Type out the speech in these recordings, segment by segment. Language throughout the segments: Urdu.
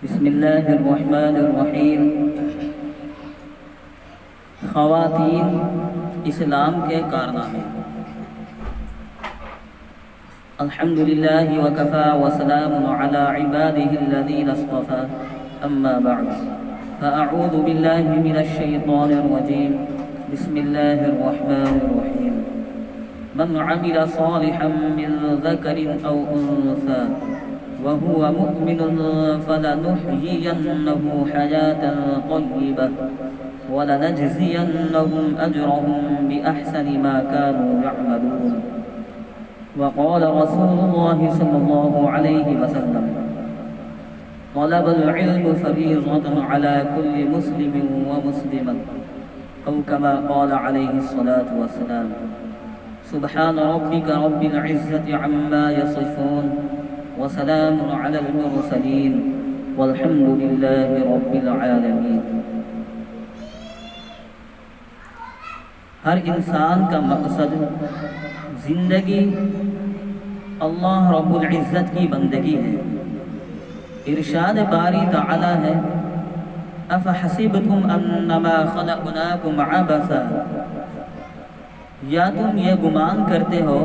بسم اللہ الرحمن الرحیم۔ خواتین اسلام کے کارنامے۔ الحمدللہ وکفی وسلام علی عباده الذین اصطفی، اما بعد فاعوذ باللہ من الشیطان الرجیم، بسم اللہ الرحمن الرحیم۔ من عمل صالحا من ذکر او انثى وهو مؤمن فلنحيينه حياة طيبة ولنجزينهم أجرهم بأحسن ما كانوا يعملون۔ وقال رسول الله صلى الله عليه وسلم: طلب العلم فريضة على كل مسلم ومسلمة، أو كما قال عليه الصلاة والسلام۔ سبحان ربك رب العزة عما يصفون، وسلام على المرسلين، والحمد لله رب العالمين۔ ہر انسان کا مقصد زندگی اللہ رب العزت کی بندگی ہے۔ ارشاد باری تعالی ہے: افحسبتم انما خلقناکم عبثا، یا تم یہ گمان کرتے ہو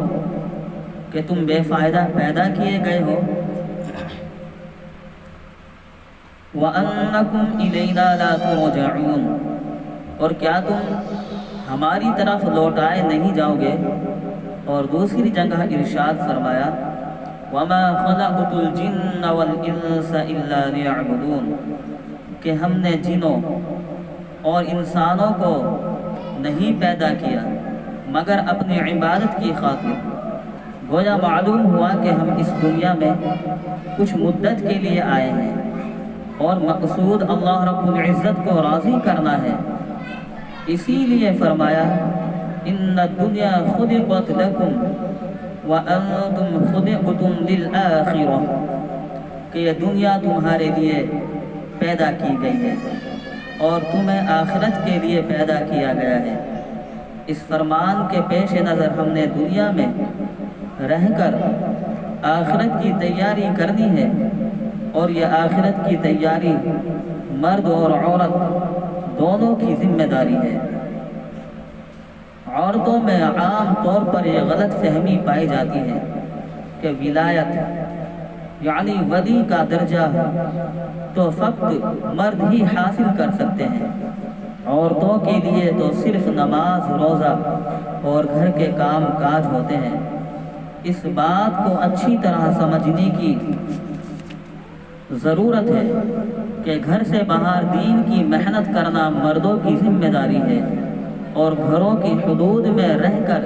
کہ تم بے فائدہ پیدا کیے گئے ہو؟ وَأَنَّكُمْ إِلَيْنَا لَا تُرْجَعُونَ، اور کیا تم ہماری طرف لوٹائے نہیں جاؤ گے؟ اور دوسری جگہ ارشاد فرمایا: وَمَا خَلَقْتُ الْجِنَّ وَالْإِنسَ إِلَّا لِيَعْبُدُونَ، کہ ہم نے جنوں اور انسانوں کو نہیں پیدا کیا مگر اپنی عبادت کی خاطر۔ گویا معلوم ہوا کہ ہم اس دنیا میں کچھ مدت کے لیے آئے ہیں اور مقصود اللہ رب العزت کو راضی کرنا ہے۔ اسی لیے فرمایا: ان الدنیا خلقت لکم وانتم خلقتم للآخرہ، کہ یہ دنیا تمہارے لیے پیدا کی گئی ہے اور تمہیں آخرت کے لیے پیدا کیا گیا ہے۔ اس فرمان کے پیش نظر ہم نے دنیا میں رہ کر آخرت کی تیاری کرنی ہے، اور یہ آخرت کی تیاری مرد اور عورت دونوں کی ذمہ داری ہے۔ عورتوں میں عام طور پر یہ غلط فہمی پائی جاتی ہے کہ ولایت یعنی ولی کا درجہ تو فقط مرد ہی حاصل کر سکتے ہیں، عورتوں کے لیے تو صرف نماز، روزہ اور گھر کے کام کاج ہوتے ہیں۔ اس بات کو اچھی طرح سمجھنے کی ضرورت ہے کہ گھر سے باہر دین کی محنت کرنا مردوں کی ذمہ داری ہے، اور گھروں کی حدود میں رہ کر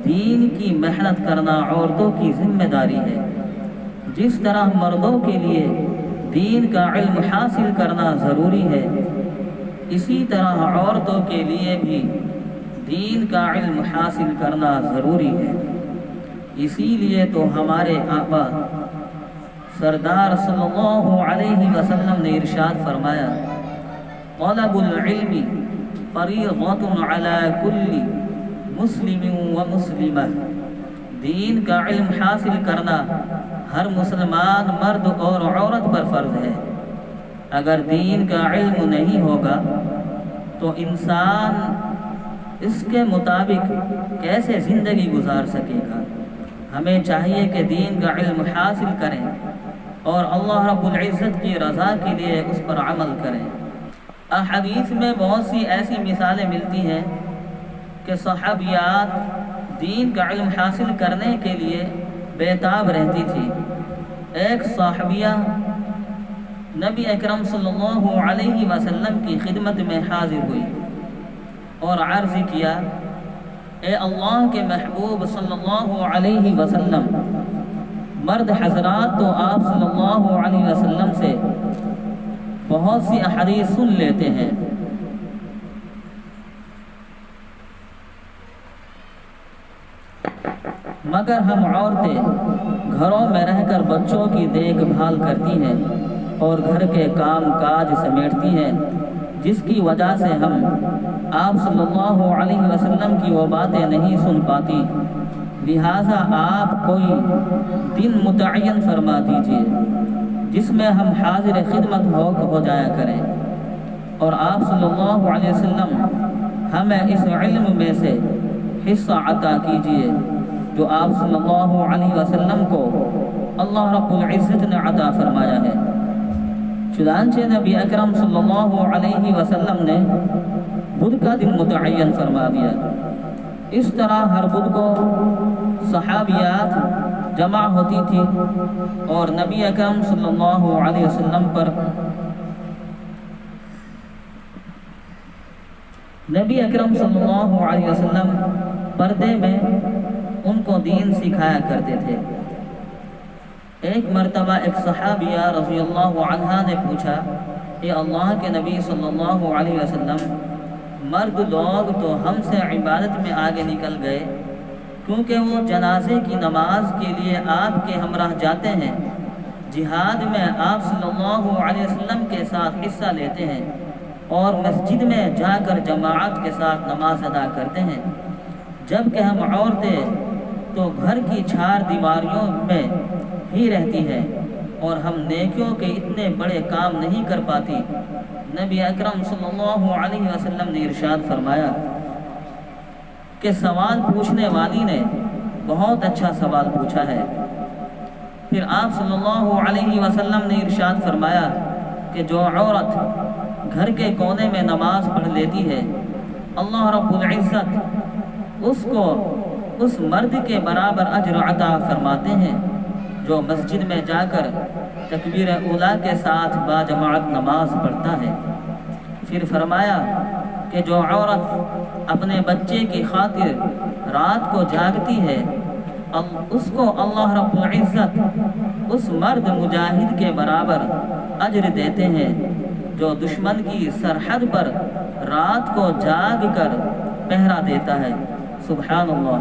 دین کی محنت کرنا عورتوں کی ذمہ داری ہے۔ جس طرح مردوں کے لیے دین کا علم حاصل کرنا ضروری ہے، اسی طرح عورتوں کے لیے بھی دین کا علم حاصل کرنا ضروری ہے۔ اسی لیے تو ہمارے آقا سردار صلی اللہ علیہ وسلم نے ارشاد فرمایا: طلب العلم فریضۃ علی کل مسلم و مسلمہ، دین کا علم حاصل کرنا ہر مسلمان مرد اور عورت پر فرض ہے۔ اگر دین کا علم نہیں ہوگا تو انسان اس کے مطابق کیسے زندگی گزار سکے گا؟ ہمیں چاہیے کہ دین کا علم حاصل کریں اور اللہ رب العزت کی رضا کے لیے اس پر عمل کریں۔ احادیث میں بہت سی ایسی مثالیں ملتی ہیں کہ صحابیات دین کا علم حاصل کرنے کے لیے بےتاب رہتی تھی۔ ایک صحابیہ نبی اکرم صلی اللہ علیہ وسلم کی خدمت میں حاضر ہوئی اور عرض کیا: اے اللہ کے محبوب صلی اللہ علیہ وسلم، مرد حضرات تو آپ صلی اللہ علیہ وسلم سے بہت سی احادیث سن لیتے ہیں، مگر ہم عورتیں گھروں میں رہ کر بچوں کی دیکھ بھال کرتی ہیں اور گھر کے کام کاج سمیٹتی ہیں، جس کی وجہ سے ہم آپ صلی اللہ علیہ وسلم کی وہ باتیں نہیں سن پاتی، لہٰذا آپ کوئی دن متعین فرما دیجیے جس میں ہم حاضر خدمت ہو جایا کریں، اور آپ صلی اللہ علیہ وسلم ہمیں اس علم میں سے حصہ عطا کیجئے جو آپ صلی اللہ علیہ وسلم کو اللہ رب العزت نے عطا فرمایا ہے۔ چنانچہ نبی اکرم صلی اللہ علیہ وسلم نے بدھ کا دن متعین فرما دیا۔ اس طرح ہر بدھ کو صحابیات جمع ہوتی تھی اور نبی اکرم صلی اللہ علیہ وسلم پر نبی اکرم صلی اللہ علیہ وسلم پردے میں ان کو دین سکھایا کرتے تھے۔ ایک مرتبہ ایک صحابیہ رضی اللہ عنہا نے پوچھا، اے اللہ کے نبی صلی اللہ علیہ وسلم، مرد لوگ تو ہم سے عبادت میں آگے نکل گئے کیونکہ وہ جنازے کی نماز کے لیے آپ کے ہمراہ جاتے ہیں، جہاد میں آپ صلی اللہ علیہ وسلم کے ساتھ حصہ لیتے ہیں اور مسجد میں جا کر جماعت کے ساتھ نماز ادا کرتے ہیں، جبکہ ہم عورتیں تو گھر کی چار دیواریوں میں ہی رہتی ہیں اور ہم نیکیوں کے اتنے بڑے کام نہیں کر پاتی۔ نبی اکرم صلی اللہ علیہ وسلم نے ارشاد فرمایا کہ سوال پوچھنے والی نے بہت اچھا سوال پوچھا ہے۔ پھر آپ صلی اللہ علیہ وسلم نے ارشاد فرمایا کہ جو عورت گھر کے کونے میں نماز پڑھ لیتی ہے، اللہ رب العزت اس کو اس مرد کے برابر اجر عطا فرماتے ہیں جو مسجد میں جا کر تکبیر اولیٰ کے ساتھ باجماعت نماز پڑھتا ہے۔ پھر فرمایا کہ جو عورت اپنے بچے کی خاطر رات کو جاگتی ہے، اس کو اللہ رب العزت اس مرد مجاہد کے برابر اجر دیتے ہیں جو دشمن کی سرحد پر رات کو جاگ کر پہرا دیتا ہے۔ سبحان اللہ۔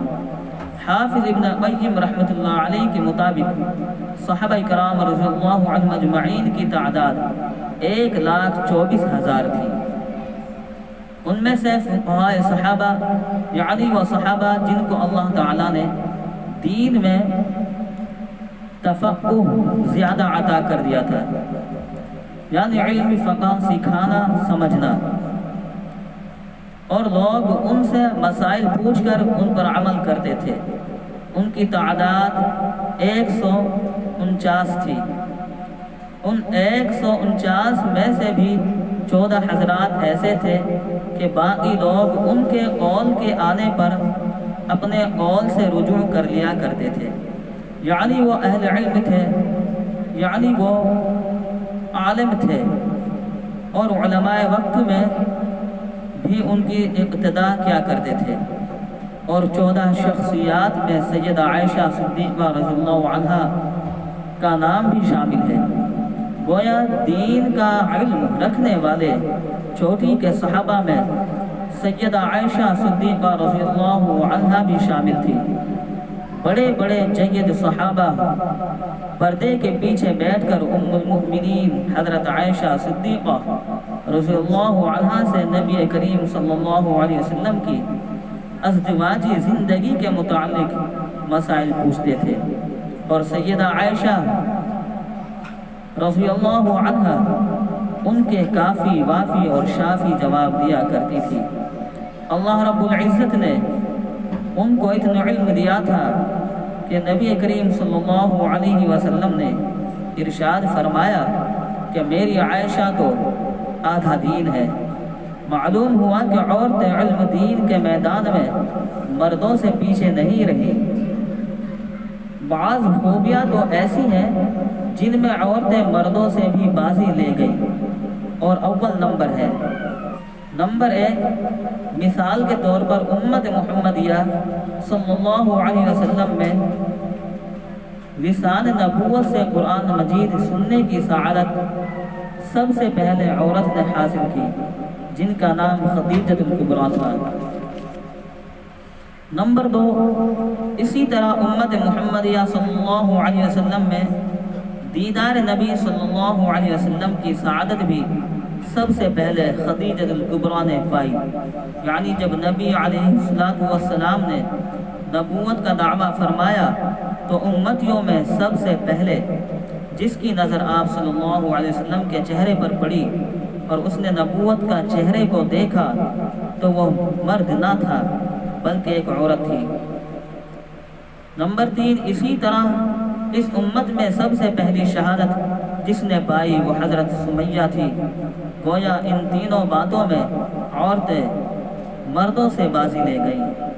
حافظ ابن قیم رحمۃ اللہ علیہ کے مطابق صحابہ کرام رضی اللہ عنہم اجمعین کی تعداد 1,24,000 تھی۔ ان میں سے فقہاء صحابہ یعنی وہ صحابہ جن کو اللہ تعالیٰ نے دین میں تفقہ زیادہ عطا کر دیا تھا، یعنی علم فقہ سکھانا سمجھنا، اور لوگ ان سے مسائل پوچھ کر ان پر عمل کرتے تھے، ان کی تعداد 149 تھی۔ ان 149 میں سے بھی 14 حضرات ایسے تھے کہ باقی لوگ ان کے قول کے آنے پر اپنے قول سے رجوع کر لیا کرتے تھے، یعنی وہ اہل علم تھے، یعنی وہ عالم تھے، اور علماء وقت میں بھی ان کی اقتداء کیا کرتے تھے۔ اور 14 شخصیات میں سیدہ عائشہ صدیقہ رضی اللہ عنہا کا نام بھی شامل ہے۔ گویا دین کا علم رکھنے والے چوٹی کے صحابہ میں سیدہ عائشہ صدیقہ رضی اللہ عنہا بھی شامل تھی۔ بڑے بڑے جید صحابہ پردے کے پیچھے بیٹھ کر ام المؤمنین حضرت عائشہ صدیقہ رضی اللہ عنہا سے نبی کریم صلی اللہ علیہ وسلم کی ازدواجی زندگی کے متعلق مسائل پوچھتے تھے، اور سیدہ عائشہ رضی اللہ عنہا ان کے کافی وافی اور شافی جواب دیا کرتی تھی۔ اللہ رب العزت نے ان کو اتنا علم دیا تھا کہ نبی کریم صلی اللہ علیہ وسلم نے ارشاد فرمایا کہ میری عائشہ تو آدھا دین ہے۔ معلوم ہوا کہ عورتیں علم دین کے میدان میں مردوں سے پیچھے نہیں رہی۔ بعض خوبیاں تو ایسی ہیں جن میں عورتیں مردوں سے بھی بازی لے گئی، اور اول نمبر ہے۔ نمبر 1، مثال کے طور پر امت محمدیہ صلی اللہ علیہ وسلم میں لسان نبوت سے قرآن مجید سننے کی سعادت سب سے پہلے عورت نے حاصل کی، جن کا نام خدیجہ الکبریٰ تھا۔ نمبر 2، اسی طرح امت محمدیہ صلی اللہ علیہ وسلم میں دیدار نبی صلی اللہ علیہ وسلم کی سعادت بھی سب سے پہلے خدیجہ الکبریٰ نے پائی، یعنی جب نبی علیہ السلام نے نبوت کا دعویٰ فرمایا تو امتیوں میں سب سے پہلے جس کی نظر آپ صلی اللہ علیہ وسلم کے چہرے پر پڑی اور اس نے نبوت کا چہرے کو دیکھا تو وہ مرد نہ تھا بلکہ ایک عورت تھی۔ نمبر 3، اسی طرح اس امت میں سب سے پہلی شہادت جس نے پائی وہ حضرت سمیہ تھی۔ گویا ان تینوں باتوں میں عورتیں مردوں سے بازی لے گئیں۔